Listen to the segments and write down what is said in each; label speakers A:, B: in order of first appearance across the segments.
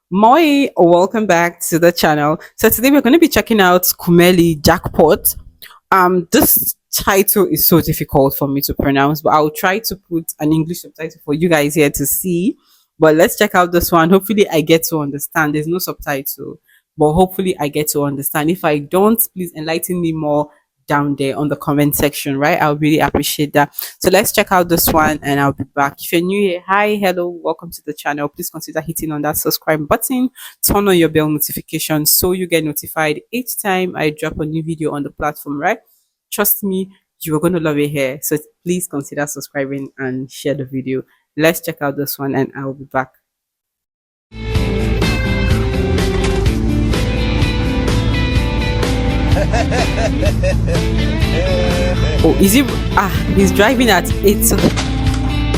A: Moi, welcome back to the channel. So today we're going to be checking out Kumelli Jackpot. This title is so difficult for me to pronounce, but I'll try to put an English subtitle for you guys here to see. But let's check out this one. Hopefully, I get to understand. There's no subtitle, but hopefully, I get to understand. If I don't, please enlighten me more down there on the comment section, right? I'll really appreciate that. So let's check out this one and I'll be back. If you're new here, hi, hello, welcome to the channel. Please consider hitting on that subscribe button, turn on your bell notification so you get notified each time I drop a new video on the platform, right? Trust me, you're going to love it here. So please consider subscribing and share the video. Let's check out this one and I'll be back. Oh, is he? Ah, he's driving at 8. So,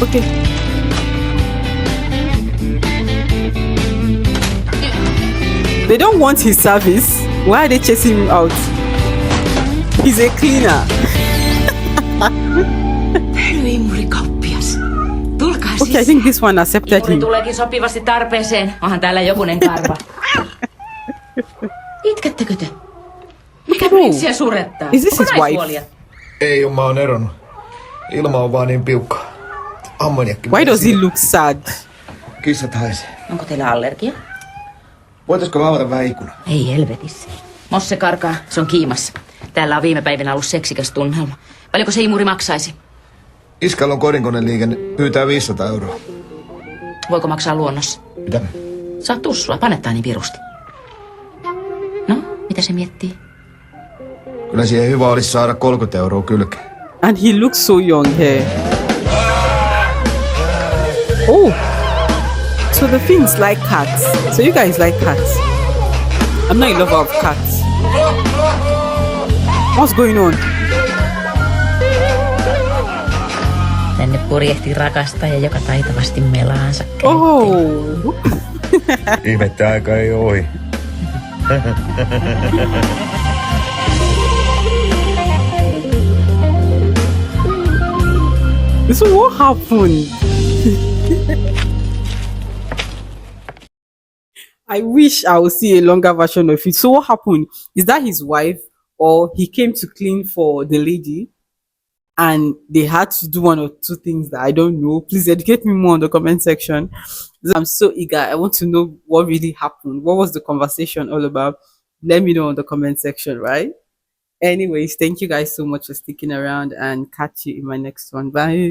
A: okay. They don't want his service. Why are they chasing him out? He's a cleaner. Okay, I think this one accepted him.
B: Tuleekin sopivasti tarpeeseen. Onhan täällä jokunen karva. Itkättekö te? Mikä prinssiä surettaa?
A: Is this his wife?
C: Ei oo, mä oon eronnut. Ilma on vaan niin piukka. Ammoniakki.
A: Why does he look sad?
C: Kissat haisee.
B: Onko teillä allergia?
C: Voitaisko avata vähän ikkuna?
B: Ei helvetissä. Mosse karkaa, se on kiimassa. Täällä on viime päivinä ollut seksikäs tunnelma. Paljonko se imuri maksaisi?
C: Iskällä on kodinkoneliikenne. Pyytää 500 euroa.
B: Voiko maksaa luonnossa?
C: Mitä?
B: Saa tussua, panettaa niin pirusti. No, mitä se miettii?
C: Kyllä siihen hyvä olisi saada 30 euroa kylkeen.
A: And he looks so young here. Oh, so the Finns like cats. So you guys like cats? I'm not in love of cats. What's going on?
B: Tänne purjehti rakastaja, joka taitavasti melaansa käyttää.
A: Oh.
C: Ihmettä aika ei ohi.
A: So what happened? I wish I would see a longer version of it. So what happened? Is that his wife or he came to clean for the lady and they had to do one or two things that I don't know? Please educate me more in the comment section. I'm so eager. I want to know what really happened. What was the conversation all about? Let me know in the comment section, right? Anyways, thank you guys so much for sticking around and catch you in my next one. Bye.